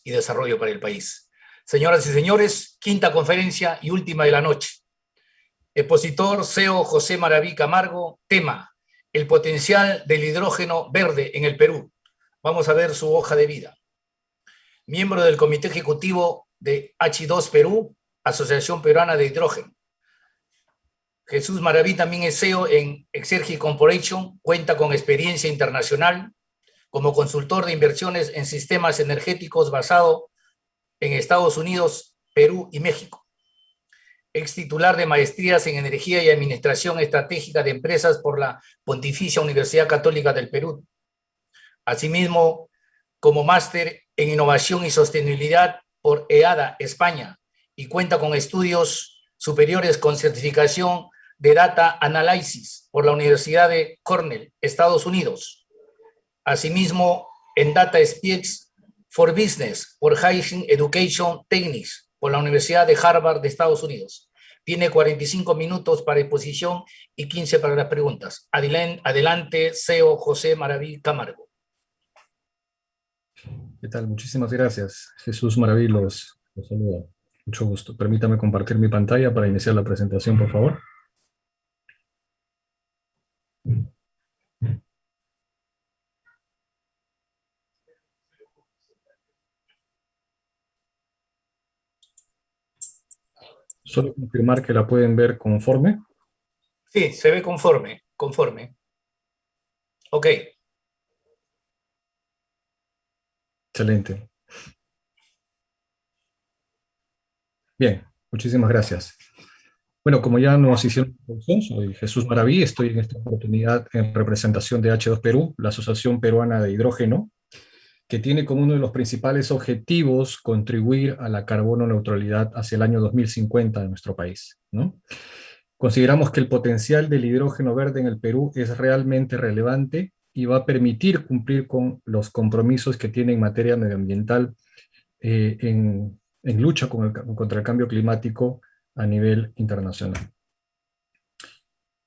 y desarrollo para el país. Señoras y señores, quinta conferencia y última de la noche. Expositor CEO José Maraví Camargo, tema, el potencial del hidrógeno verde en el Perú. Vamos a ver su hoja de vida. Miembro del Comité Ejecutivo de H2 Perú, Asociación Peruana de Hidrógeno. Jesús Maraví también es CEO en Exergi Corporation, cuenta con experiencia internacional como consultor de inversiones en sistemas energéticos basado en Estados Unidos, Perú y México. Ex titular de maestrías en Energía y Administración Estratégica de Empresas por la Pontificia Universidad Católica del Perú. Asimismo, como máster en Innovación y Sostenibilidad por EADA, España, y cuenta con estudios superiores con certificación de Data Analysis por la Universidad de Cornell, Estados Unidos. Asimismo, en Data Speaks for Business por Higher Education Techniques por la Universidad de Harvard de Estados Unidos. Tiene 45 minutos para exposición y 15 para las preguntas. Adelante, CEO José Maraví Camargo. ¿Qué tal? Muchísimas gracias. Jesús Maraví los saluda. Mucho gusto. Permítame compartir mi pantalla para iniciar la presentación, por favor. Solo confirmar que la pueden ver conforme. Sí, se ve conforme. Ok. Excelente. Bien, muchísimas gracias. Bueno, como ya nos hicieron la introducción, soy Jesús Maraví, estoy en esta oportunidad en representación de H2 Perú, la Asociación Peruana de Hidrógeno, que tiene como uno de los principales objetivos contribuir a la carbono neutralidad hacia el año 2050 de nuestro país, ¿no? Consideramos que el potencial del hidrógeno verde en el Perú es realmente relevante y va a permitir cumplir con los compromisos que tiene en materia medioambiental en lucha contra el cambio climático a nivel internacional.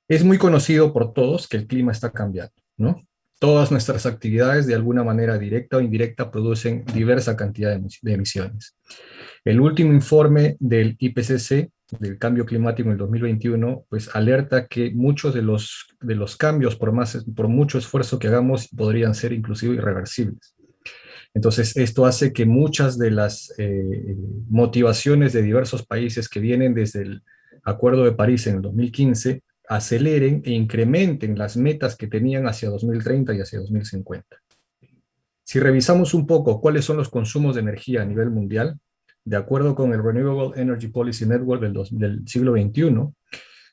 Es muy conocido por todos que el clima está cambiando, ¿no? Todas nuestras actividades, de alguna manera directa o indirecta, producen diversa cantidad de emisiones. El último informe del IPCC, del cambio climático en el 2021, pues alerta que muchos de los cambios, por mucho esfuerzo que hagamos, podrían ser inclusive irreversibles. Entonces, esto hace que muchas de las motivaciones de diversos países que vienen desde el Acuerdo de París en el 2015 aceleren e incrementen las metas que tenían hacia 2030 y hacia 2050. Si revisamos un poco cuáles son los consumos de energía a nivel mundial, de acuerdo con el Renewable Energy Policy Network del siglo XXI,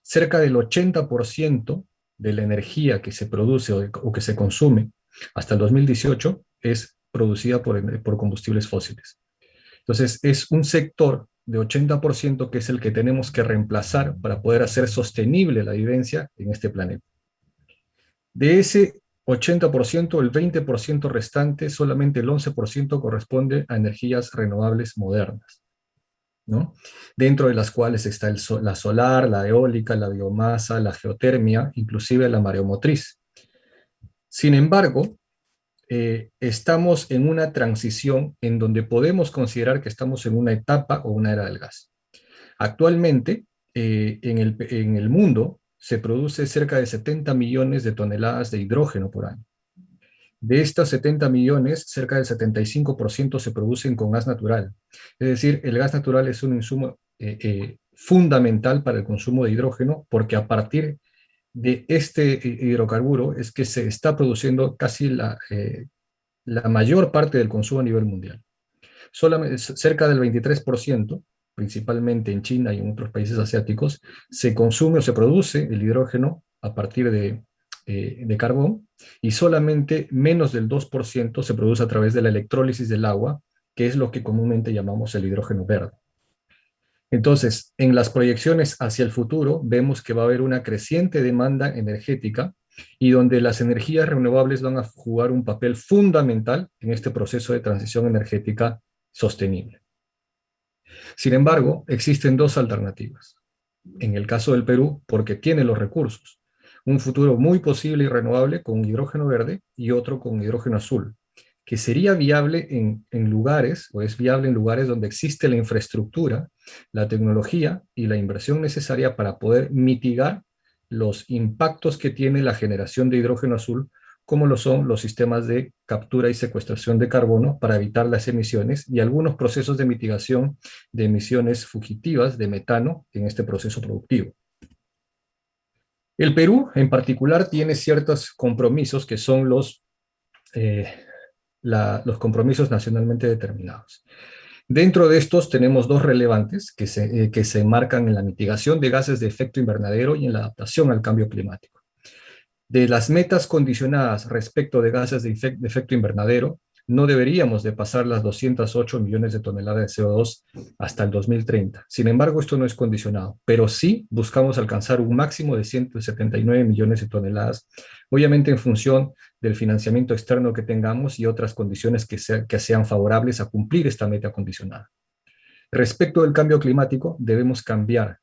cerca del 80% de la energía que se produce o que se consume hasta el 2018 es producida por combustibles fósiles. Entonces, es un sector de 80% que es el que tenemos que reemplazar para poder hacer sostenible la vivencia en este planeta. De ese 80%, el 20% restante, solamente el 11% corresponde a energías renovables modernas, ¿no? Dentro de las cuales está la solar, la eólica, la biomasa, la geotermia, inclusive la mareomotriz. Sin embargo, estamos en una transición en donde podemos considerar que estamos en una etapa o una era del gas. Actualmente, en el mundo se produce cerca de 70 millones de toneladas de hidrógeno por año. De estas 70 millones, cerca del 75% se producen con gas natural. Es decir, el gas natural es un insumo fundamental para el consumo de hidrógeno porque a partir de este hidrocarburo es que se está produciendo casi la mayor parte del consumo a nivel mundial. Solamente cerca del 23%, principalmente en China y en otros países asiáticos, se consume o se produce el hidrógeno a partir de carbón, y solamente menos del 2% se produce a través de la electrólisis del agua, que es lo que comúnmente llamamos el hidrógeno verde. Entonces, en las proyecciones hacia el futuro, vemos que va a haber una creciente demanda energética y donde las energías renovables van a jugar un papel fundamental en este proceso de transición energética sostenible. Sin embargo, existen dos alternativas. En el caso del Perú, porque tiene los recursos, un futuro muy posible y renovable con hidrógeno verde y otro con hidrógeno azul, que sería viable en lugares, o es viable en lugares donde existe la infraestructura, la tecnología y la inversión necesaria para poder mitigar los impactos que tiene la generación de hidrógeno azul, como lo son los sistemas de captura y secuestración de carbono para evitar las emisiones y algunos procesos de mitigación de emisiones fugitivas de metano en este proceso productivo. El Perú, en particular, tiene ciertos compromisos que son los compromisos nacionalmente determinados. Dentro de estos tenemos dos relevantes que se enmarcan en la mitigación de gases de efecto invernadero y en la adaptación al cambio climático. De las metas condicionadas respecto de gases de efecto invernadero, no deberíamos de pasar las 208 millones de toneladas de CO2 hasta el 2030. Sin embargo, esto no es condicionado, pero sí buscamos alcanzar un máximo de 179 millones de toneladas, obviamente en función del financiamiento externo que tengamos y otras condiciones que sean favorables a cumplir esta meta condicionada. Respecto del cambio climático, debemos contribuir,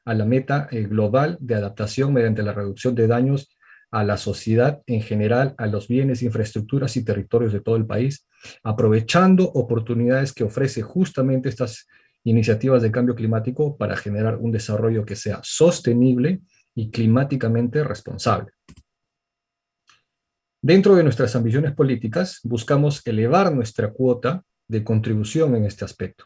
a la meta global de adaptación mediante la reducción de daños a la sociedad en general, a los bienes, infraestructuras y territorios de todo el país, aprovechando oportunidades que ofrece justamente estas iniciativas de cambio climático para generar un desarrollo que sea sostenible y climáticamente responsable. Dentro de nuestras ambiciones políticas, buscamos elevar nuestra cuota de contribución en este aspecto.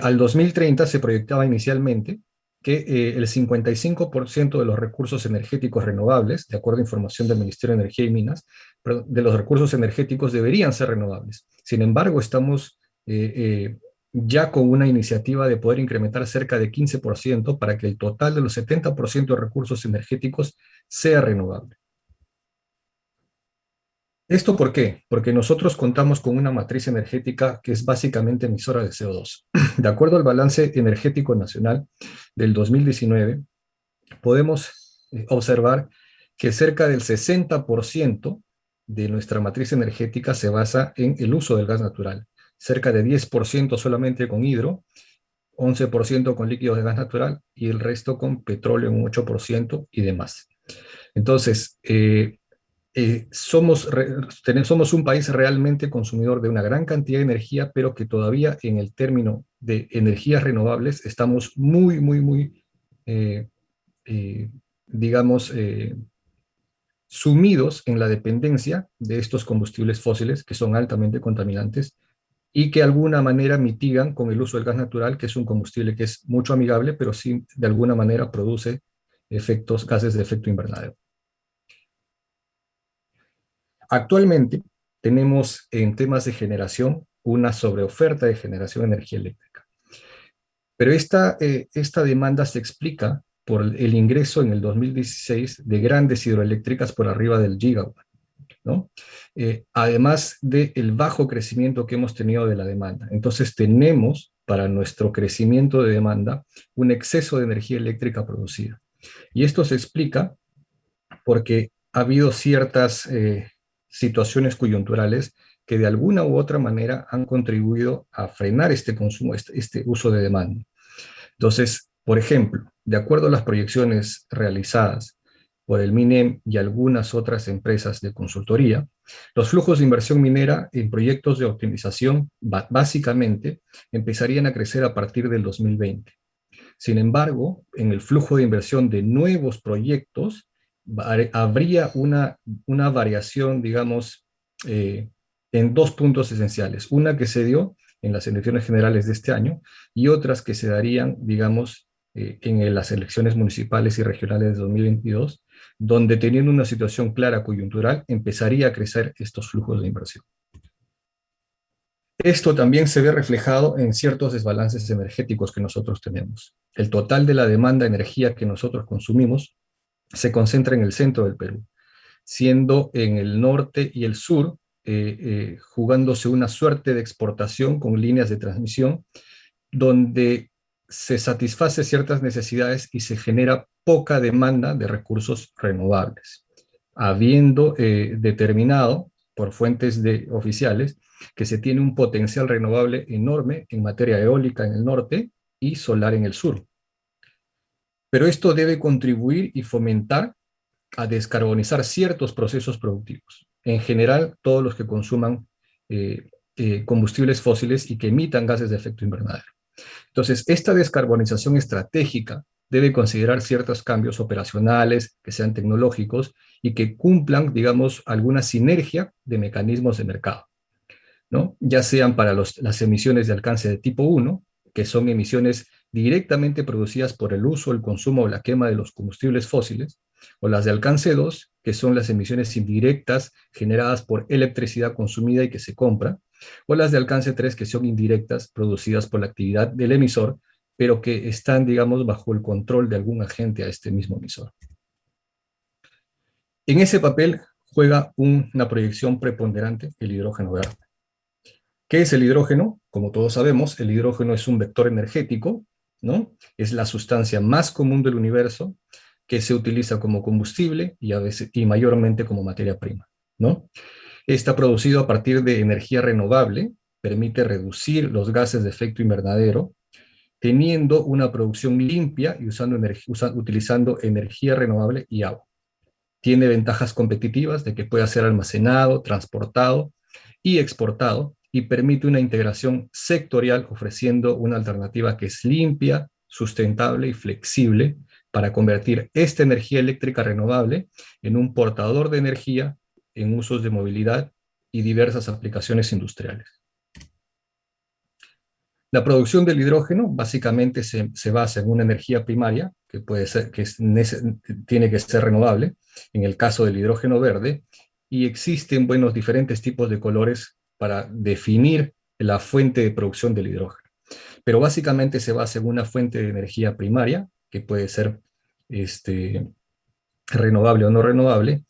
Al 2030 se proyectaba inicialmente que el 55% de los recursos energéticos renovables, de acuerdo a información del Ministerio de Energía y Minas, de los recursos energéticos deberían ser renovables. Sin embargo, estamos ya con una iniciativa de poder incrementar cerca de 15% para que el total de los 70% de recursos energéticos sea renovable. ¿Esto por qué? Porque nosotros contamos con una matriz energética que es básicamente emisora de CO2. De acuerdo al balance energético nacional del 2019, podemos observar que cerca del 60% de nuestra matriz energética se basa en el uso del gas natural, cerca de 10% solamente con hidro, 11% con líquidos de gas natural y el resto con petróleo un 8% y demás. Entonces, somos un país realmente consumidor de una gran cantidad de energía, pero que todavía en el término de energías renovables estamos muy, digamos, sumidos en la dependencia de estos combustibles fósiles que son altamente contaminantes y que de alguna manera mitigan con el uso del gas natural, que es un combustible que es mucho amigable, pero sí de alguna manera produce gases de efecto invernadero. Actualmente tenemos en temas de generación una sobreoferta de generación de energía eléctrica. Pero esta demanda se explica por el ingreso en el 2016 de grandes hidroeléctricas por arriba del gigawatt, ¿no? Además del bajo crecimiento que hemos tenido de la demanda. Entonces tenemos para nuestro crecimiento de demanda un exceso de energía eléctrica producida. Y esto se explica porque ha habido ciertas situaciones coyunturales que de alguna u otra manera han contribuido a frenar este consumo, este uso de demanda. Entonces, por ejemplo, de acuerdo a las proyecciones realizadas por el MINEM y algunas otras empresas de consultoría, los flujos de inversión minera en proyectos de optimización básicamente empezarían a crecer a partir del 2020. Sin embargo, en el flujo de inversión de nuevos proyectos, habría una variación, digamos, en dos puntos esenciales. Una que se dio en las elecciones generales de este año y otras que se darían, digamos, en las elecciones municipales y regionales de 2022, donde teniendo una situación clara coyuntural, empezaría a crecer estos flujos de inversión. Esto también se ve reflejado en ciertos desbalances energéticos que nosotros tenemos. El total de la demanda de energía que nosotros consumimos se concentra en el centro del Perú, siendo en el norte y el sur jugándose una suerte de exportación con líneas de transmisión, donde se satisface ciertas necesidades y se genera poca demanda de recursos renovables, habiendo determinado por fuentes oficiales que se tiene un potencial renovable enorme en materia eólica en el norte y solar en el sur. Pero esto debe contribuir y fomentar a descarbonizar ciertos procesos productivos. en general todos los que consuman combustibles fósiles y que emitan gases de efecto invernadero. Entonces, esta descarbonización estratégica debe considerar ciertos cambios operacionales, que sean tecnológicos y que cumplan, digamos, alguna sinergia de mecanismos de mercado, ¿no? Ya sean para las emisiones de alcance de tipo 1, que son emisiones directamente producidas por el uso, el consumo o la quema de los combustibles fósiles, o las de alcance 2, que son las emisiones indirectas generadas por electricidad consumida y que se compra, o las de alcance 3, que son indirectas producidas por la actividad del emisor, pero que están, digamos, bajo el control de algún agente a este mismo emisor. En ese papel juega una proyección preponderante el hidrógeno verde. ¿Qué es el hidrógeno? Como todos sabemos, el hidrógeno es un vector energético, ¿no? Es la sustancia más común del universo que se utiliza como combustible y, a veces, y mayormente como materia prima, ¿no? Está producido a partir de energía renovable, permite reducir los gases de efecto invernadero, teniendo una producción limpia y utilizando energía renovable y agua. Tiene ventajas competitivas de que pueda ser almacenado, transportado y exportado, y permite una integración sectorial ofreciendo una alternativa que es limpia, sustentable y flexible para convertir esta energía eléctrica renovable en un portador de energía en usos de movilidad y diversas aplicaciones industriales. La producción del hidrógeno básicamente se basa en una energía primaria, que puede ser, tiene que ser renovable, en el caso del hidrógeno verde, y existen, bueno, diferentes tipos de colores para definir la fuente de producción del hidrógeno. Pero básicamente se basa en una fuente de energía primaria, que puede ser renovable o no renovable,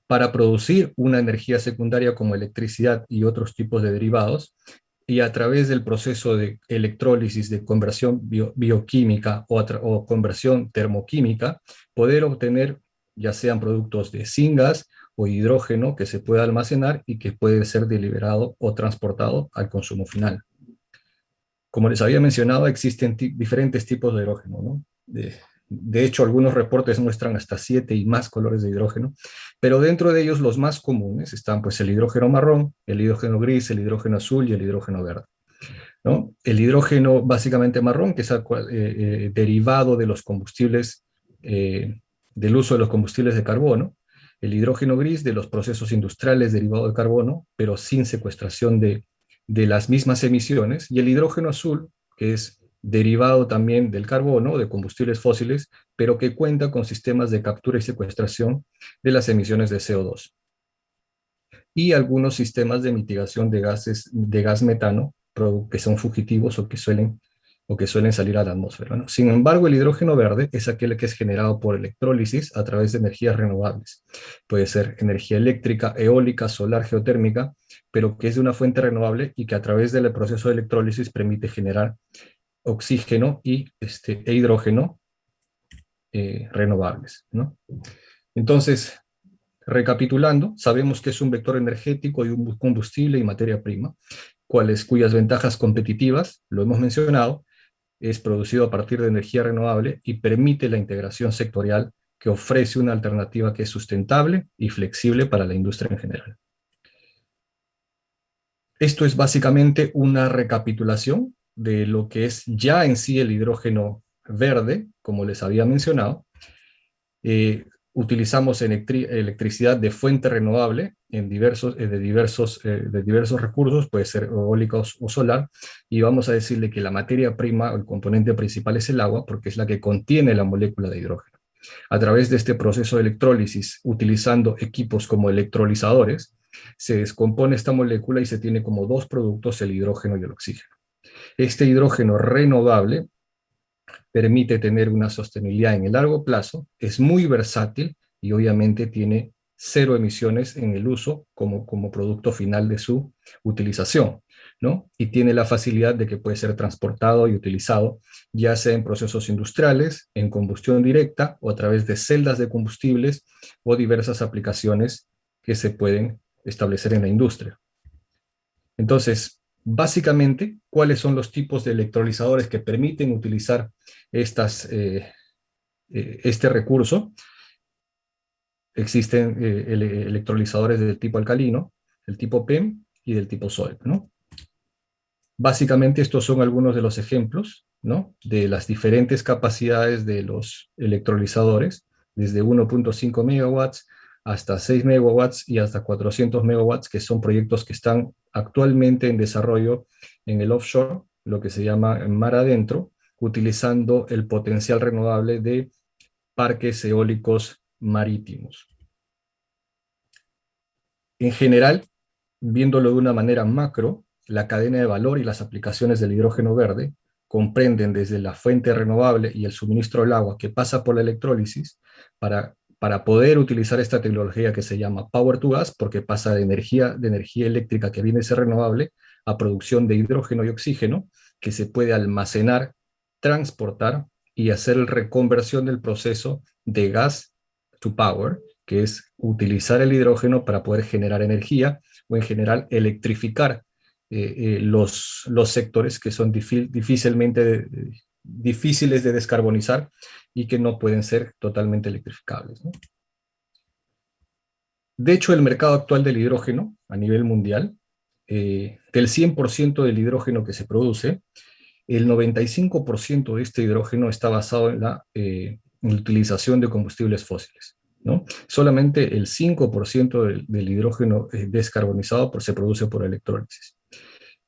para producir una energía secundaria como electricidad y otros tipos de derivados, y a través del proceso de electrólisis, de conversión bioquímica o conversión termoquímica, poder obtener ya sean productos de syngas o hidrógeno que se pueda almacenar y que puede ser deliberado o transportado al consumo final. Como les había mencionado, existen diferentes tipos de hidrógeno, ¿no? De hecho, algunos reportes muestran hasta 7 y más colores de hidrógeno, pero dentro de ellos los más comunes están pues el hidrógeno marrón, el hidrógeno gris, el hidrógeno azul y el hidrógeno verde, ¿no? El hidrógeno básicamente marrón, que es derivado de los combustibles, del uso de los combustibles de carbono, el hidrógeno gris de los procesos industriales derivados de carbono, pero sin secuestración de las mismas emisiones, y el hidrógeno azul, que es derivado también del carbono, de combustibles fósiles, pero que cuenta con sistemas de captura y secuestración de las emisiones de CO2. Y algunos sistemas de mitigación de gas metano, que son fugitivos o que suelen salir a la atmósfera, ¿no? Sin embargo, el hidrógeno verde es aquel que es generado por electrólisis a través de energías renovables. Puede ser energía eléctrica, eólica, solar, geotérmica, pero que es de una fuente renovable y que a través del proceso de electrólisis permite generar oxígeno e hidrógeno renovables, ¿no? Entonces, recapitulando, sabemos que es un vector energético y un combustible y materia prima, cuyas ventajas competitivas, lo hemos mencionado, es producido a partir de energía renovable y permite la integración sectorial que ofrece una alternativa que es sustentable y flexible para la industria en general. Esto es básicamente una recapitulación de lo que es ya en sí el hidrógeno verde, como les había mencionado. Utilizamos electricidad de fuente renovable de diversos recursos, puede ser eólica o solar, y vamos a decirle que la materia prima, el componente principal es el agua, porque es la que contiene la molécula de hidrógeno. A través de este proceso de electrólisis, utilizando equipos como electrolizadores, se descompone esta molécula y se tiene como dos productos, el hidrógeno y el oxígeno. Este hidrógeno renovable permite tener una sostenibilidad en el largo plazo, es muy versátil y obviamente tiene cero emisiones en el uso como producto final de su utilización, ¿no? Y tiene la facilidad de que puede ser transportado y utilizado ya sea en procesos industriales, en combustión directa o a través de celdas de combustibles o diversas aplicaciones que se pueden establecer en la industria. Entonces, básicamente, ¿cuáles son los tipos de electrolizadores que permiten utilizar este recurso? existen electrolizadores del tipo alcalino, el tipo PEM y del tipo SOEP, ¿no? Básicamente estos son algunos de los ejemplos, ¿no?, de las diferentes capacidades de los electrolizadores, desde 1.5 megawatts hasta 6 megawatts y hasta 400 megawatts, que son proyectos que están actualmente en desarrollo en el offshore, lo que se llama mar adentro, utilizando el potencial renovable de parques eólicos marítimos. En general, viéndolo de una manera macro, la cadena de valor y las aplicaciones del hidrógeno verde comprenden desde la fuente renovable y el suministro del agua que pasa por la electrólisis para poder utilizar esta tecnología que se llama Power to Gas, porque pasa de energía eléctrica que viene de ser renovable a producción de hidrógeno y oxígeno que se puede almacenar, transportar y hacer la reconversión del proceso de gas to power, que es utilizar el hidrógeno para poder generar energía o en general electrificar los sectores que son difíciles de descarbonizar y que no pueden ser totalmente electrificables, ¿no? De hecho, el mercado actual del hidrógeno a nivel mundial, del 100% del hidrógeno que se produce, el 95% de este hidrógeno está basado en en la utilización de combustibles fósiles, ¿no? Solamente el 5% del hidrógeno descarbonizado se produce por electrólisis.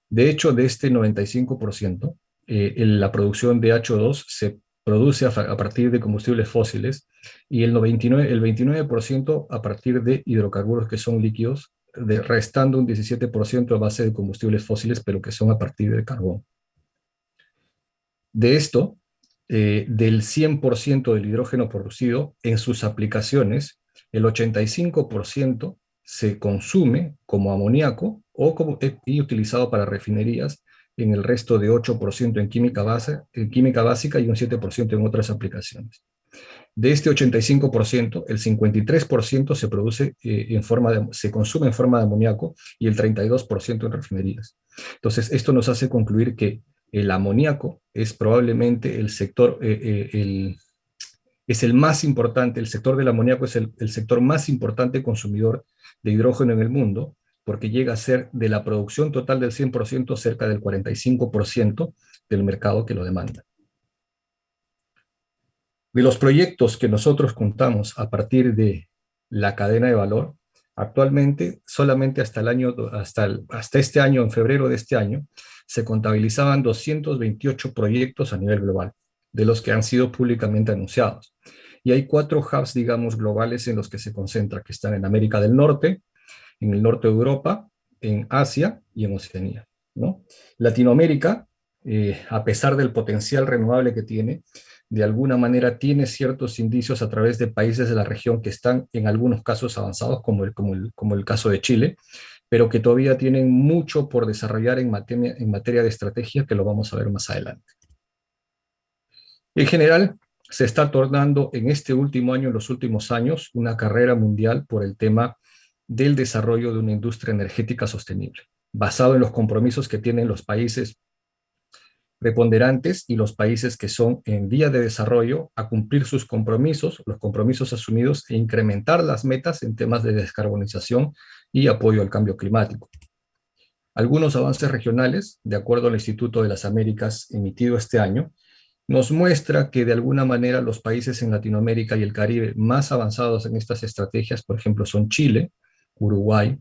De hecho, de este 95%, la producción de H2 se produce a partir de combustibles fósiles y el 29% a partir de hidrocarburos que son líquidos, restando un 17% a base de combustibles fósiles, pero que son a partir de carbón. De esto, del 100% del hidrógeno producido, en sus aplicaciones, el 85% se consume como amoníaco y utilizado para refinerías, en el resto de 8% en química básica y un 7% en otras aplicaciones. De este 85%, el 53% se consume en forma de amoníaco y el 32% en refinerías. Entonces, esto nos hace concluir que el amoníaco es probablemente el sector, es el más importante, el sector del amoníaco es el sector más importante consumidor de hidrógeno en el mundo, porque llega a ser de la producción total del 100% cerca del 45% del mercado que lo demanda. De los proyectos que nosotros contamos a partir de la cadena de valor, actualmente solamente hasta este año, en febrero de este año, se contabilizaban 228 proyectos a nivel global, de los que han sido públicamente anunciados. Y hay 4 hubs, digamos, globales en los que se concentra, que están en América del Norte, en el norte de Europa, en Asia y en Oceanía, ¿no? Latinoamérica, a pesar del potencial renovable que tiene, de alguna manera tiene ciertos indicios a través de países de la región que están en algunos casos avanzados, como el caso de Chile, pero que todavía tienen mucho por desarrollar en materia de estrategia, que lo vamos a ver más adelante. En general, se está tornando en este último año, en los últimos años, una carrera mundial por el tema del desarrollo de una industria energética sostenible, basado en los compromisos que tienen los países preponderantes y los países que son en vía de desarrollo a cumplir sus compromisos, los compromisos asumidos, e incrementar las metas en temas de descarbonización y apoyo al cambio climático. Algunos avances regionales, de acuerdo al Instituto de las Américas emitido este año, nos muestra que de alguna manera los países en Latinoamérica y el Caribe más avanzados en estas estrategias, por ejemplo, son Chile, Uruguay,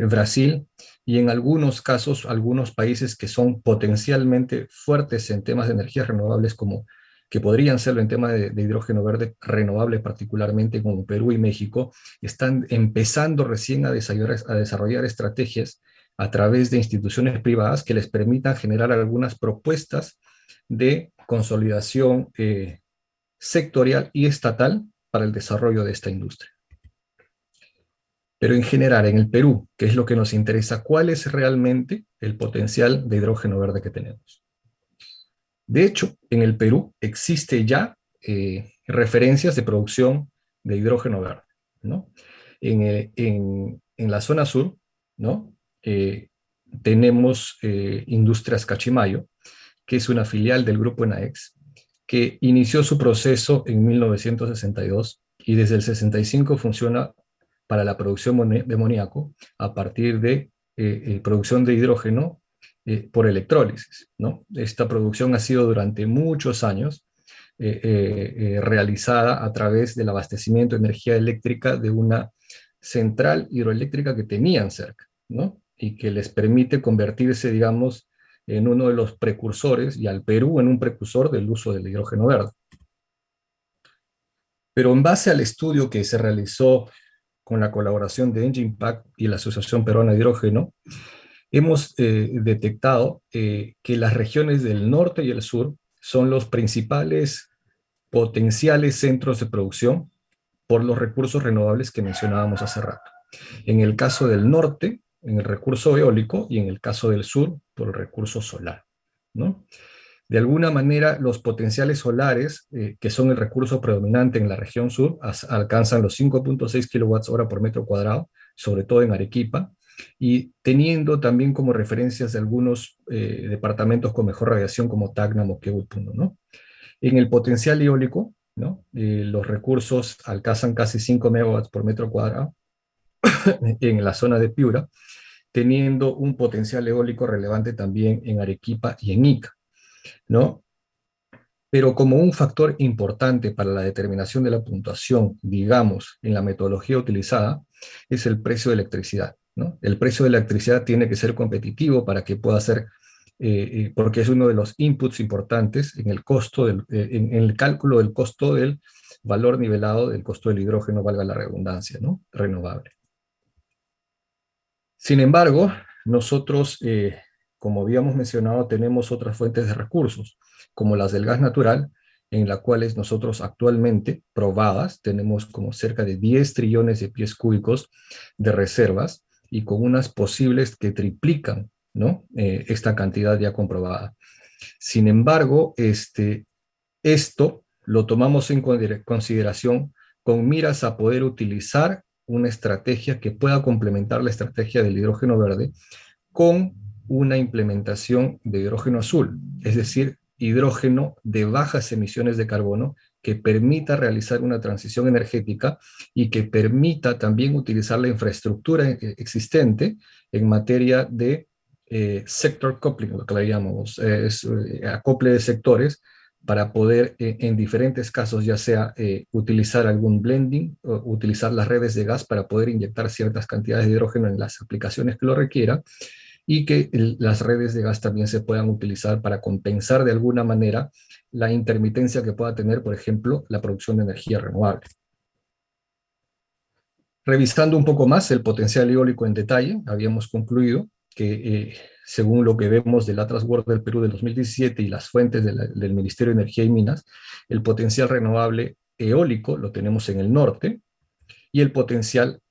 Brasil y en algunos casos algunos países que son potencialmente fuertes en temas de energías renovables, como que podrían serlo en tema de hidrógeno verde renovable, particularmente como Perú y México, están empezando recién a desarrollar estrategias a través de instituciones privadas que les permitan generar algunas propuestas de consolidación sectorial y estatal para el desarrollo de esta industria. Pero en general, en el Perú, que es lo que nos interesa, ¿cuál es realmente el potencial de hidrógeno verde que tenemos? De hecho, en el Perú existe ya referencias de producción de hidrógeno verde, ¿no? En la zona sur, ¿no? Tenemos Industrias Cachimayo, que es una filial del grupo ENAEX, que inició su proceso en 1962 y desde el 65 funciona para la producción de amoníaco a partir de producción de hidrógeno por electrólisis, ¿no? Esta producción ha sido durante muchos años realizada a través del abastecimiento de energía eléctrica de una central hidroeléctrica que tenían cerca, ¿no? Y que les permite convertirse, digamos, en uno de los precursores, y al Perú en un precursor del uso del hidrógeno verde. Pero en base al estudio que se realizó con la colaboración de Enginepack y la Asociación Peruana de Hidrógeno, hemos detectado que las regiones del norte y el sur son los principales potenciales centros de producción por los recursos renovables que mencionábamos hace rato. En el caso del norte, en el recurso eólico, y en el caso del sur, por el recurso solar, ¿no? De alguna manera, los potenciales solares, que son el recurso predominante en la región sur, alcanzan los 5.6 kWh por metro cuadrado, sobre todo en Arequipa, y teniendo también como referencias de algunos departamentos con mejor radiación como Tacna, Moquegua, Puno, ¿no? En el potencial eólico, ¿no? Los recursos alcanzan casi 5 megawatts por metro cuadrado en la zona de Piura, teniendo un potencial eólico relevante también en Arequipa y en Ica, ¿no? Pero como un factor importante para la determinación de la puntuación, digamos, en la metodología utilizada, es el precio de electricidad, ¿no? El precio de la electricidad tiene que ser competitivo para que pueda ser, porque es uno de los inputs importantes en el costo, en el cálculo del costo del valor nivelado del costo del hidrógeno, valga la redundancia, ¿no? Renovable. Sin embargo, nosotros, como habíamos mencionado, tenemos otras fuentes de recursos, como las del gas natural, en las cuales nosotros actualmente, probadas, tenemos como cerca de 10 trillones de pies cúbicos de reservas, y con unas posibles que triplican, ¿no? Esta cantidad ya comprobada. Sin embargo, esto lo tomamos en consideración con miras a poder utilizar una estrategia que pueda complementar la estrategia del hidrógeno verde con una implementación de hidrógeno azul, es decir, hidrógeno de bajas emisiones de carbono que permita realizar una transición energética y que permita también utilizar la infraestructura existente en materia de sector coupling, lo que le llamamos, acople de sectores, para poder en diferentes casos, ya sea utilizar algún blending o utilizar las redes de gas para poder inyectar ciertas cantidades de hidrógeno en las aplicaciones que lo requiera, y que las redes de gas también se puedan utilizar para compensar de alguna manera la intermitencia que pueda tener, por ejemplo, la producción de energía renovable. Revisando un poco más el potencial eólico en detalle, habíamos concluido que según lo que vemos del Atlas World del Perú del 2017 y las fuentes del Ministerio de Energía y Minas, el potencial renovable eólico lo tenemos en el norte y el potencial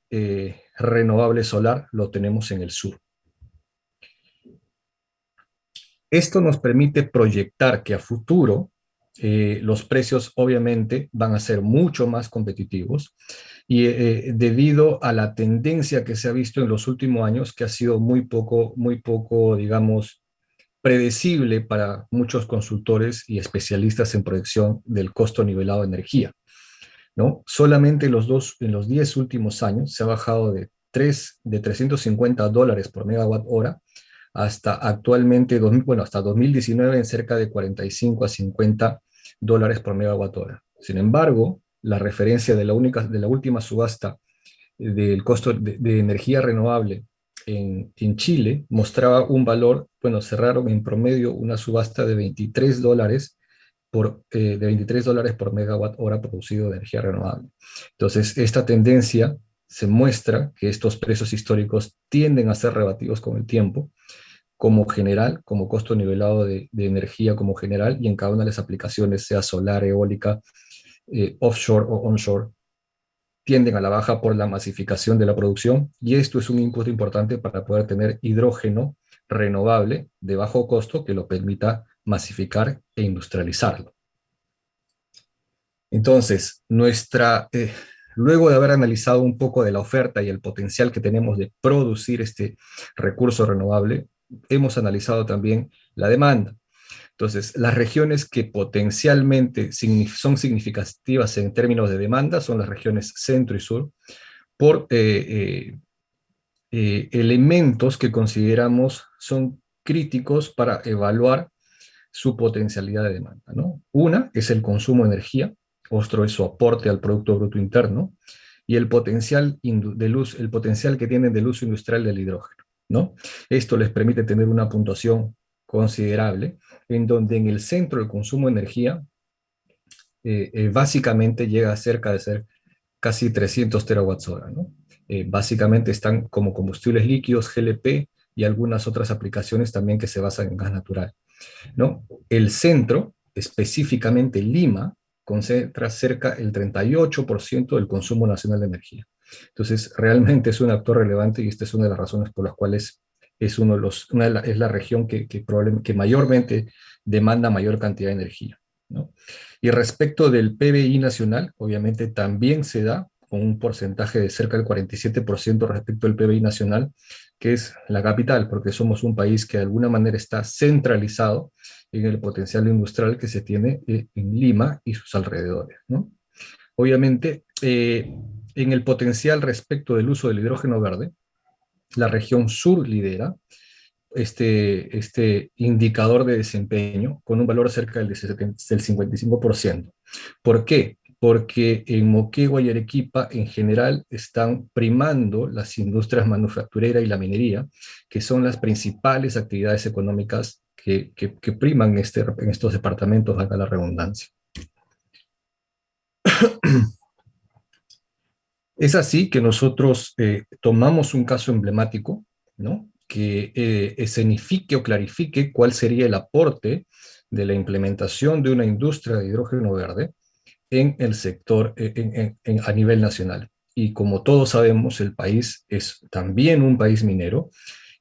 renovable solar lo tenemos en el sur. Esto nos permite proyectar que a futuro los precios obviamente van a ser mucho más competitivos, y debido a la tendencia que se ha visto en los últimos años, que ha sido muy poco, digamos, predecible para muchos consultores y especialistas en proyección del costo nivelado de energía, ¿no? Solamente en los 10 últimos años se ha bajado de $350 por megawatt hora hasta actualmente, hasta 2019 en cerca de 45 a 50 dólares por megawatt hora. Sin embargo, la referencia de la última subasta del costo de energía renovable en Chile mostraba un valor, cerraron en promedio una subasta de 23 dólares por megawatt hora producido de energía renovable. Entonces, esta tendencia se muestra que estos precios históricos tienden a ser rebatidos con el tiempo, como general, como costo nivelado de energía como general, y en cada una de las aplicaciones, sea solar, eólica, offshore o onshore, tienden a la baja por la masificación de la producción, y esto es un input importante para poder tener hidrógeno renovable de bajo costo que lo permita masificar e industrializarlo. Entonces, luego de haber analizado un poco de la oferta y el potencial que tenemos de producir este recurso renovable, hemos analizado también la demanda. Entonces, las regiones que potencialmente son significativas en términos de demanda son las regiones centro y sur, por elementos que consideramos son críticos para evaluar su potencialidad de demanda, ¿no? Una es el consumo de energía, otro es su aporte al Producto Bruto Interno, y el potencial, el potencial que tienen del uso industrial del hidrógeno, ¿no? Esto les permite tener una puntuación considerable, en donde en el centro el consumo de energía básicamente llega a cerca de ser casi 300 terawatts hora, ¿no? Básicamente están como combustibles líquidos, GLP y algunas otras aplicaciones también que se basan en gas natural, ¿no? El centro, específicamente Lima, concentra cerca del 38% del consumo nacional de energía. Entonces, realmente es un actor relevante y esta es una de las razones por las cuales es, es la región que mayormente demanda mayor cantidad de energía, ¿no? Y respecto del PBI nacional, obviamente también se da con un porcentaje de cerca del 47% respecto al PBI nacional, que es la capital, porque somos un país que de alguna manera está centralizado en el potencial industrial que se tiene en Lima y sus alrededores, ¿no? Obviamente, en el potencial respecto del uso del hidrógeno verde, la región sur lidera este indicador de desempeño con un valor cerca del 55%. ¿Por qué? Porque en Moquegua y Arequipa en general están primando las industrias manufactureras y la minería, que son las principales actividades económicas que priman en estos departamentos, valga la redundancia. Es así que nosotros tomamos un caso emblemático, ¿no? Que escenifique o clarifique cuál sería el aporte de la implementación de una industria de hidrógeno verde en el sector a nivel nacional. Y como todos sabemos, el país es también un país minero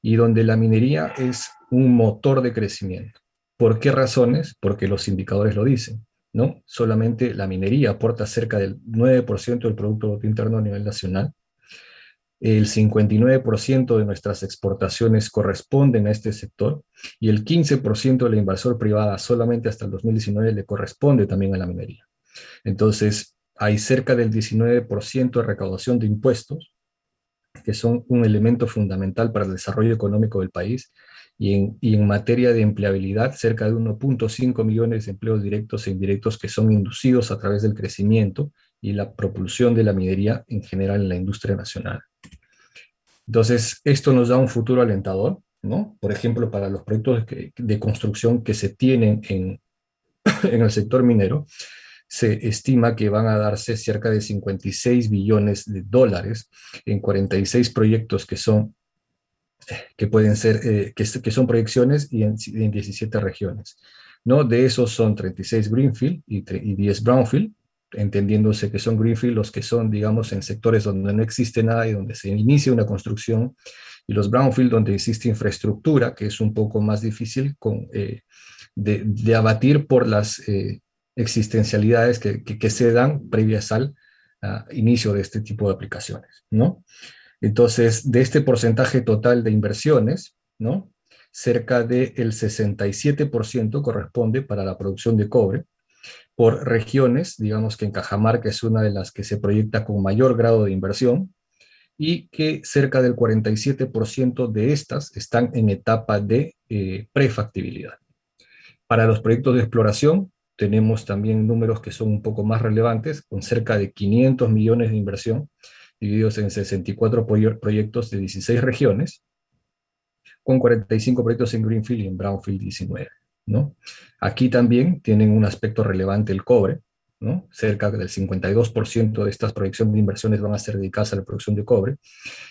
y donde la minería es un motor de crecimiento. ¿Por qué razones? Porque los indicadores lo dicen, ¿no? Solamente la minería aporta cerca del 9% del Producto Bruto Interno a nivel nacional. El 59% de nuestras exportaciones corresponden a este sector y el 15% de la inversión privada solamente hasta el 2019 le corresponde también a la minería. Entonces, hay cerca del 19% de recaudación de impuestos, que son un elemento fundamental para el desarrollo económico del país, y en materia de empleabilidad, cerca de 1.5 millones de empleos directos e indirectos que son inducidos a través del crecimiento y la propulsión de la minería en general en la industria nacional. Entonces, esto nos da un futuro alentador, ¿no? Por ejemplo, para los proyectos de construcción que se tienen en el sector minero, se estima que van a darse cerca de 56 billones de dólares en 46 proyectos que pueden ser, que son proyecciones y en 17 regiones, ¿no? De esos son 36 Greenfield y 10 Brownfield, entendiéndose que son Greenfield los que son, digamos, en sectores donde no existe nada y donde se inicia una construcción, y los Brownfield donde existe infraestructura, que es un poco más difícil de abatir por las existencialidades que se dan previas al inicio de este tipo de aplicaciones, ¿no? Entonces, de este porcentaje total de inversiones, ¿no? Cerca del 67% corresponde para la producción de cobre. Por regiones, digamos que en Cajamarca es una de las que se proyecta con mayor grado de inversión y que cerca del 47% de estas están en etapa de prefactibilidad. Para los proyectos de exploración, tenemos también números que son un poco más relevantes, con cerca de 500 millones de inversión, divididos en 64 proyectos de 16 regiones, con 45 proyectos en Greenfield y en Brownfield 19, ¿no? Aquí también tienen un aspecto relevante el cobre, ¿no? Cerca del 52% de estas proyecciones de inversiones van a ser dedicadas a la producción de cobre,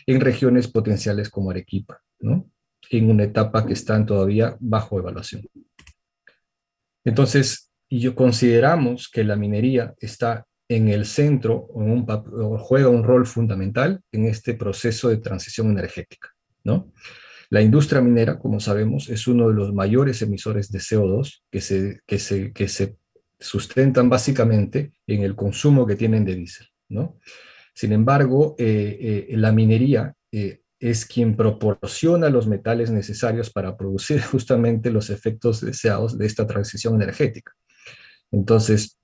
en regiones potenciales como Arequipa, ¿no? En una etapa que están todavía bajo evaluación. Entonces, consideramos que la minería está en el centro, o juega un rol fundamental en este proceso de transición energética, ¿no? La industria minera, como sabemos, es uno de los mayores emisores de CO2 que se sustentan básicamente en el consumo que tienen de diésel, ¿no? Sin embargo, la minería es quien proporciona los metales necesarios para producir justamente los efectos deseados de esta transición energética. Entonces,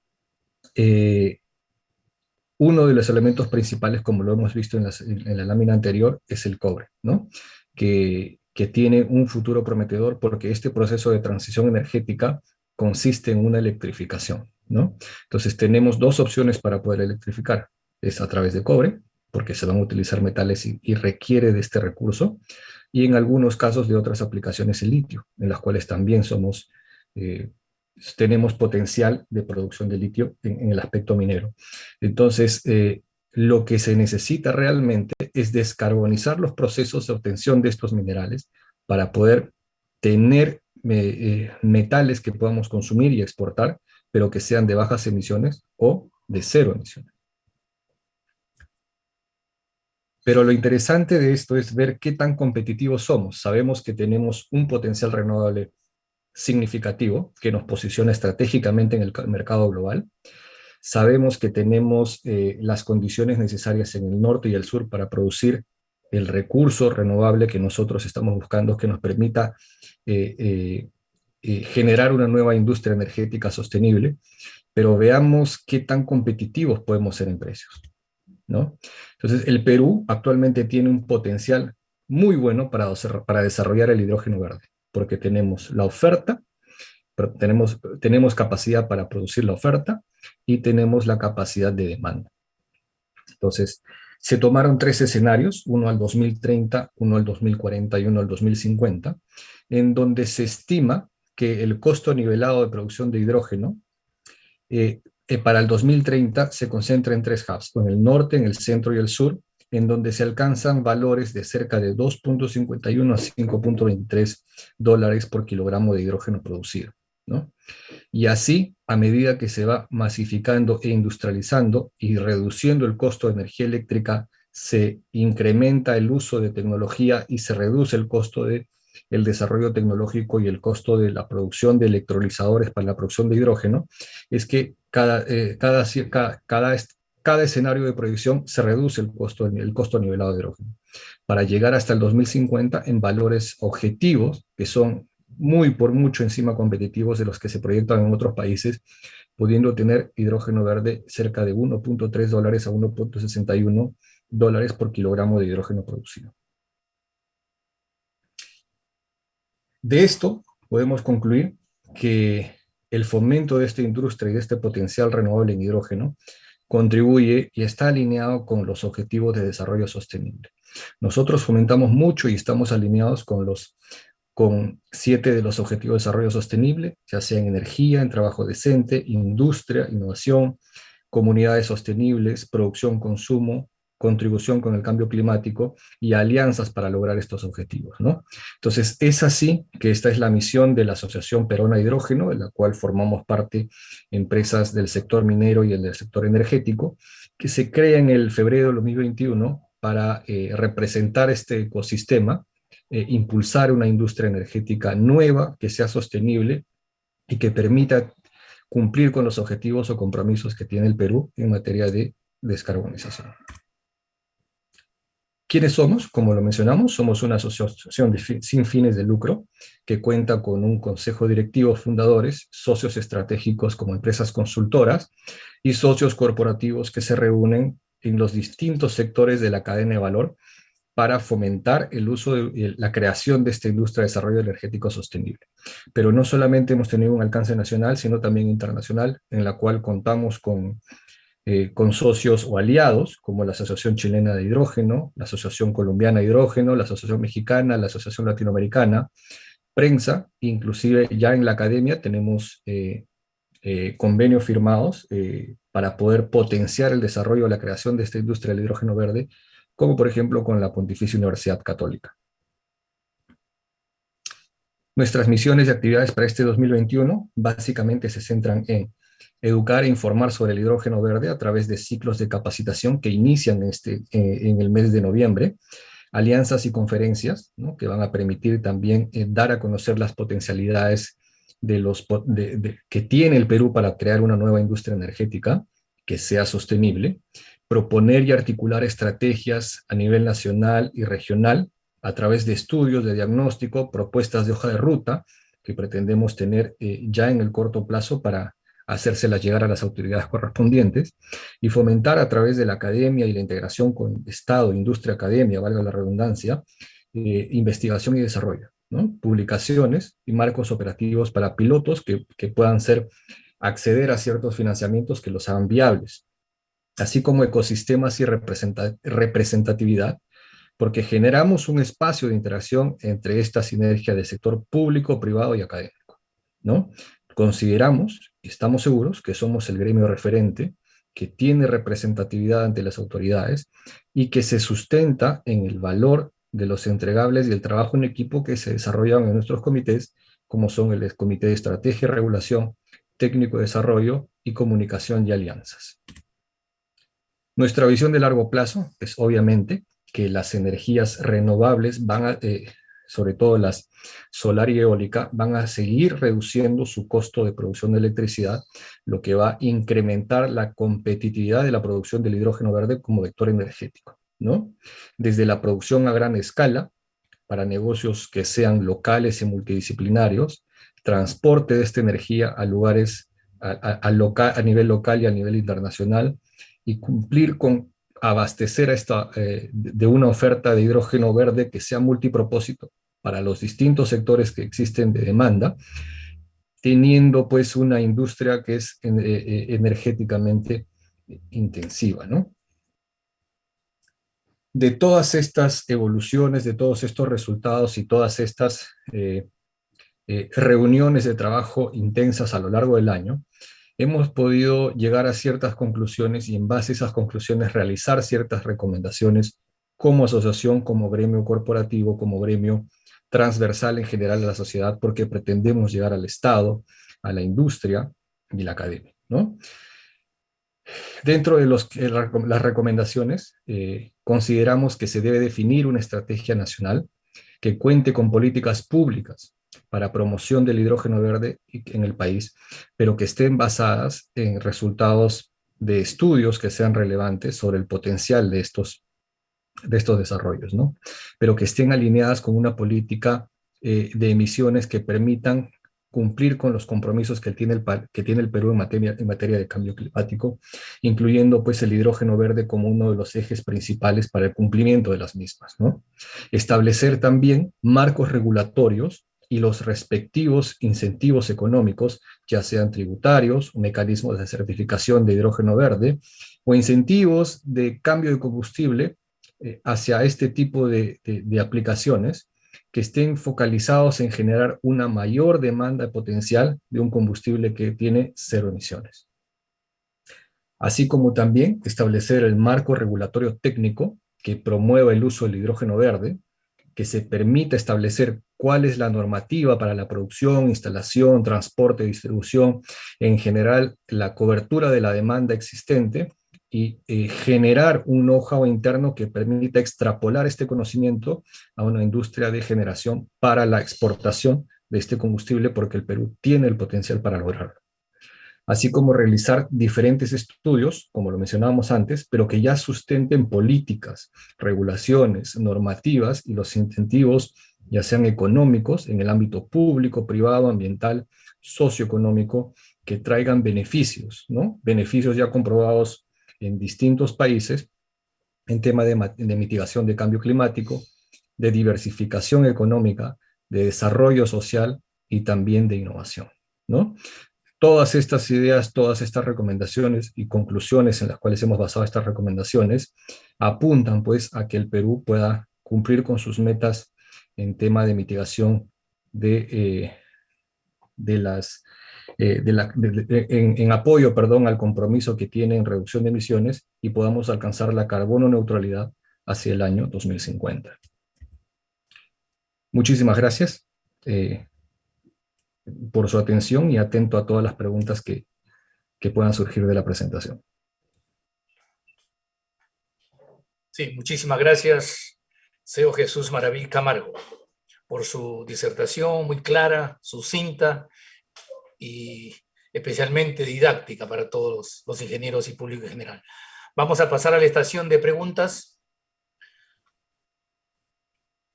uno de los elementos principales, como lo hemos visto en la lámina anterior, es el cobre, ¿no? Que tiene un futuro prometedor porque este proceso de transición energética consiste en una electrificación, ¿no? Entonces tenemos dos opciones para poder electrificar. Es a través de cobre, porque se van a utilizar metales y requiere de este recurso, y en algunos casos de otras aplicaciones el litio, en las cuales también eh, tenemos potencial de producción de litio en el aspecto minero. Entonces, lo que se necesita realmente es descarbonizar los procesos de obtención de estos minerales para poder tener metales que podamos consumir y exportar, pero que sean de bajas emisiones o de cero emisiones. Pero lo interesante de esto es ver qué tan competitivos somos. Sabemos que tenemos un potencial renovable significativo que nos posiciona estratégicamente en el mercado global. Sabemos que tenemos las condiciones necesarias en el norte y el sur para producir el recurso renovable que nosotros estamos buscando, que nos permita generar una nueva industria energética sostenible, pero veamos qué tan competitivos podemos ser en precios, ¿no? Entonces, el Perú actualmente tiene un potencial muy bueno para desarrollar el hidrógeno verde, porque tenemos la oferta, pero tenemos capacidad para producir la oferta y tenemos la capacidad de demanda. Entonces, se tomaron tres escenarios, uno al 2030, uno al 2040 y uno al 2050, en donde se estima que el costo nivelado de producción de hidrógeno para el 2030 se concentra en tres hubs, en el norte, en el centro y el sur, en donde se alcanzan valores de cerca de 2.51 a 5.23 dólares por kilogramo de hidrógeno producido, ¿no? Y así, a medida que se va masificando e industrializando y reduciendo el costo de energía eléctrica, se incrementa el uso de tecnología y se reduce el costo de el desarrollo tecnológico y el costo de la producción de electrolizadores para la producción de hidrógeno, es que cada escenario de proyección se reduce el costo nivelado de hidrógeno, para llegar hasta el 2050 en valores objetivos que son muy por mucho encima competitivos de los que se proyectan en otros países, pudiendo tener hidrógeno verde cerca de 1.3 dólares a 1.61 dólares por kilogramo de hidrógeno producido. De esto podemos concluir que el fomento de esta industria y de este potencial renovable en hidrógeno contribuye y está alineado con los objetivos de desarrollo sostenible. Nosotros fomentamos mucho y estamos alineados con 7 de los objetivos de desarrollo sostenible, ya sea en energía, en trabajo decente, industria, innovación, comunidades sostenibles, producción, consumo, contribución con el cambio climático y alianzas para lograr estos objetivos, ¿no? Entonces, es así que esta es la misión de la Asociación Peruana de Hidrógeno, en la cual formamos parte empresas del sector minero y el del sector energético, que se crea en el febrero de 2021 para representar este ecosistema, impulsar una industria energética nueva que sea sostenible y que permita cumplir con los objetivos o compromisos que tiene el Perú en materia de descarbonización. ¿Quiénes somos? Como lo mencionamos, somos una asociación sin fines de lucro que cuenta con un consejo directivo, fundadores, socios estratégicos como empresas consultoras y socios corporativos que se reúnen en los distintos sectores de la cadena de valor para fomentar el uso de la creación de esta industria de desarrollo energético sostenible. Pero no solamente hemos tenido un alcance nacional, sino también internacional, en la cual contamos con socios o aliados, como la Asociación Chilena de Hidrógeno, la Asociación Colombiana de Hidrógeno, la Asociación Mexicana, la Asociación Latinoamericana, prensa, inclusive ya en la academia tenemos convenios firmados para poder potenciar el desarrollo o la creación de esta industria del hidrógeno verde, como por ejemplo con la Pontificia Universidad Católica. Nuestras misiones y actividades para este 2021 básicamente se centran en educar e informar sobre el hidrógeno verde a través de ciclos de capacitación que inician en el mes de noviembre, alianzas y conferencias, ¿no?, que van a permitir también dar a conocer las potencialidades que tiene el Perú para crear una nueva industria energética, que sea sostenible, proponer y articular estrategias a nivel nacional y regional a través de estudios de diagnóstico, propuestas de hoja de ruta que pretendemos tener ya en el corto plazo para hacérselas llegar a las autoridades correspondientes, y fomentar a través de la academia y la integración con Estado, industria, academia, valga la redundancia, investigación y desarrollo, ¿no? Publicaciones y marcos operativos para pilotos que puedan acceder a ciertos financiamientos que los hagan viables, así como ecosistemas y representatividad, porque generamos un espacio de interacción entre esta sinergia del sector público, privado y académico, ¿no? Consideramos y estamos seguros que somos el gremio referente que tiene representatividad ante las autoridades y que se sustenta en el valor de los entregables y el trabajo en equipo que se desarrollan en nuestros comités, como son el Comité de Estrategia y Regulación, Técnico de Desarrollo y Comunicación y Alianzas. Nuestra visión de largo plazo es obviamente que las energías renovables sobre todo las solar y eólica, van a seguir reduciendo su costo de producción de electricidad, lo que va a incrementar la competitividad de la producción del hidrógeno verde como vector energético, ¿no? Desde la producción a gran escala, para negocios que sean locales y multidisciplinarios, transporte de esta energía a lugares a nivel local y a nivel internacional, y cumplir con abastecer de una oferta de hidrógeno verde que sea multipropósito para los distintos sectores que existen de demanda, teniendo pues una industria que es energéticamente intensiva, ¿no? De todas estas evoluciones, de todos estos resultados y todas estas reuniones de trabajo intensas a lo largo del año, hemos podido llegar a ciertas conclusiones y en base a esas conclusiones realizar ciertas recomendaciones como asociación, como gremio corporativo, como gremio transversal en general a la sociedad, porque pretendemos llegar al Estado, a la industria y la academia, ¿no? Dentro de las recomendaciones, consideramos que se debe definir una estrategia nacional que cuente con políticas públicas para promoción del hidrógeno verde en el país, pero que estén basadas en resultados de estudios que sean relevantes sobre el potencial de estos desarrollos, ¿no? Pero que estén alineadas con una política de emisiones que permitan cumplir con los compromisos que tiene el Perú en materia de cambio climático, incluyendo pues el hidrógeno verde como uno de los ejes principales para el cumplimiento de las mismas, ¿no? Establecer también marcos regulatorios y los respectivos incentivos económicos, ya sean tributarios, mecanismos de certificación de hidrógeno verde o incentivos de cambio de combustible hacia este tipo de aplicaciones que estén focalizados en generar una mayor demanda potencial de un combustible que tiene cero emisiones. Así como también establecer el marco regulatorio técnico que promueva el uso del hidrógeno verde, que se permita establecer cuál es la normativa para la producción, instalación, transporte, distribución, en general la cobertura de la demanda existente, y generar un know-how interno que permita extrapolar este conocimiento a una industria de generación para la exportación de este combustible, porque el Perú tiene el potencial para lograrlo. Así como realizar diferentes estudios, como lo mencionábamos antes, pero que ya sustenten políticas, regulaciones, normativas y los incentivos, ya sean económicos, en el ámbito público, privado, ambiental, socioeconómico, que traigan beneficios, ¿no? Beneficios ya comprobados en distintos países en tema de mitigación de cambio climático, de diversificación económica, de desarrollo social y también de innovación, ¿no? Todas estas ideas, todas estas recomendaciones y conclusiones en las cuales hemos basado estas recomendaciones apuntan pues a que el Perú pueda cumplir con sus metas en tema de mitigación en apoyo, perdón, al compromiso que tiene en reducción de emisiones, y podamos alcanzar la carbono neutralidad hacia el año 2050. Muchísimas gracias por su atención y atento a todas las preguntas que puedan surgir de la presentación. Sí, muchísimas gracias, CEO Jesús Maraví Camargo, por su disertación muy clara, sucinta y especialmente didáctica para todos los ingenieros y público en general. Vamos a pasar a la estación de preguntas.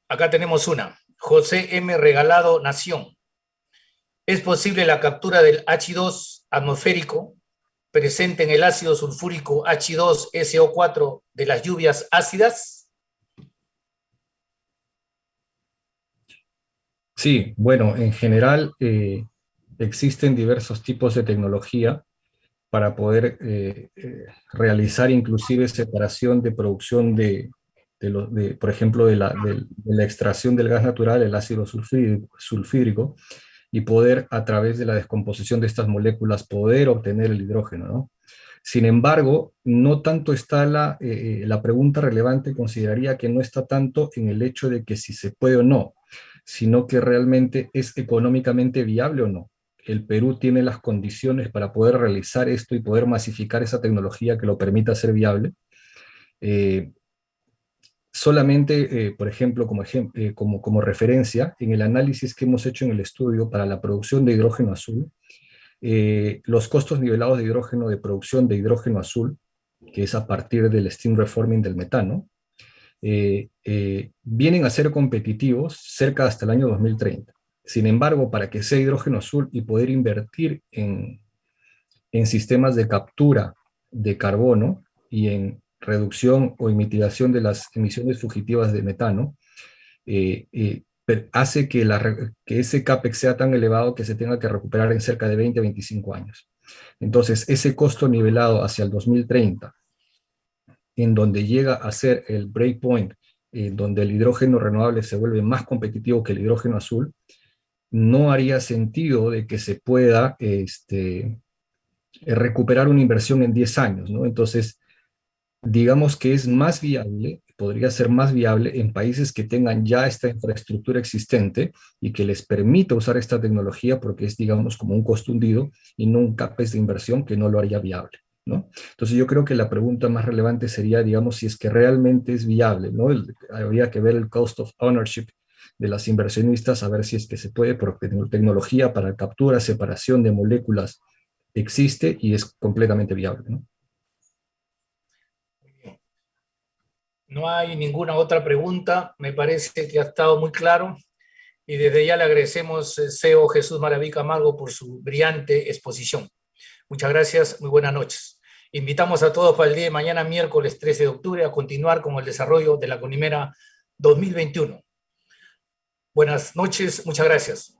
Acá tenemos una. José M. Regalado Nación. ¿Es posible la captura del H2 atmosférico presente en el ácido sulfúrico H2SO4 de las lluvias ácidas? Sí, bueno, en general existen diversos tipos de tecnología para poder realizar inclusive separación de producción por ejemplo, de la extracción del gas natural, el ácido sulfídrico, y poder, a través de la descomposición de estas moléculas, poder obtener el hidrógeno, ¿no? Sin embargo, no tanto está la pregunta relevante, consideraría que no está tanto en el hecho de que si se puede o no, sino que realmente es económicamente viable o no. El Perú tiene las condiciones para poder realizar esto y poder masificar esa tecnología que lo permita ser viable. Solamente, por ejemplo, como referencia, en el análisis que hemos hecho en el estudio para la producción de hidrógeno azul, los costos nivelados de hidrógeno, de producción de hidrógeno azul, que es a partir del steam reforming del metano, vienen a ser competitivos cerca hasta el año 2030. Sin embargo, para que sea hidrógeno azul y poder invertir en sistemas de captura de carbono y en reducción o mitigación de las emisiones fugitivas de metano, hace que ese CAPEX sea tan elevado que se tenga que recuperar en cerca de 20 a 25 años. Entonces, ese costo nivelado hacia el 2030, en donde llega a ser el breakpoint, donde el hidrógeno renovable se vuelve más competitivo que el hidrógeno azul, no haría sentido de que se pueda recuperar una inversión en 10 años, ¿no? Entonces, digamos que es más viable, podría ser más viable en países que tengan ya esta infraestructura existente y que les permita usar esta tecnología porque es, digamos, como un costo hundido y no un CAPEX de inversión que no lo haría viable, ¿no? Entonces yo creo que la pregunta más relevante sería, digamos, si es que realmente es viable, ¿no? Habría que ver el cost of ownership de las inversionistas, a ver si es que se puede, porque tecnología para captura, separación de moléculas existe y es completamente viable, ¿no? No hay ninguna otra pregunta. Me parece que ha estado muy claro. Y desde ya le agradecemos, CEO Jesús Maraví Camargo, por su brillante exposición. Muchas gracias, muy buenas noches. Invitamos a todos para el día de mañana, miércoles 13 de octubre, a continuar con el desarrollo de la CONIMERA 2021. Buenas noches, muchas gracias.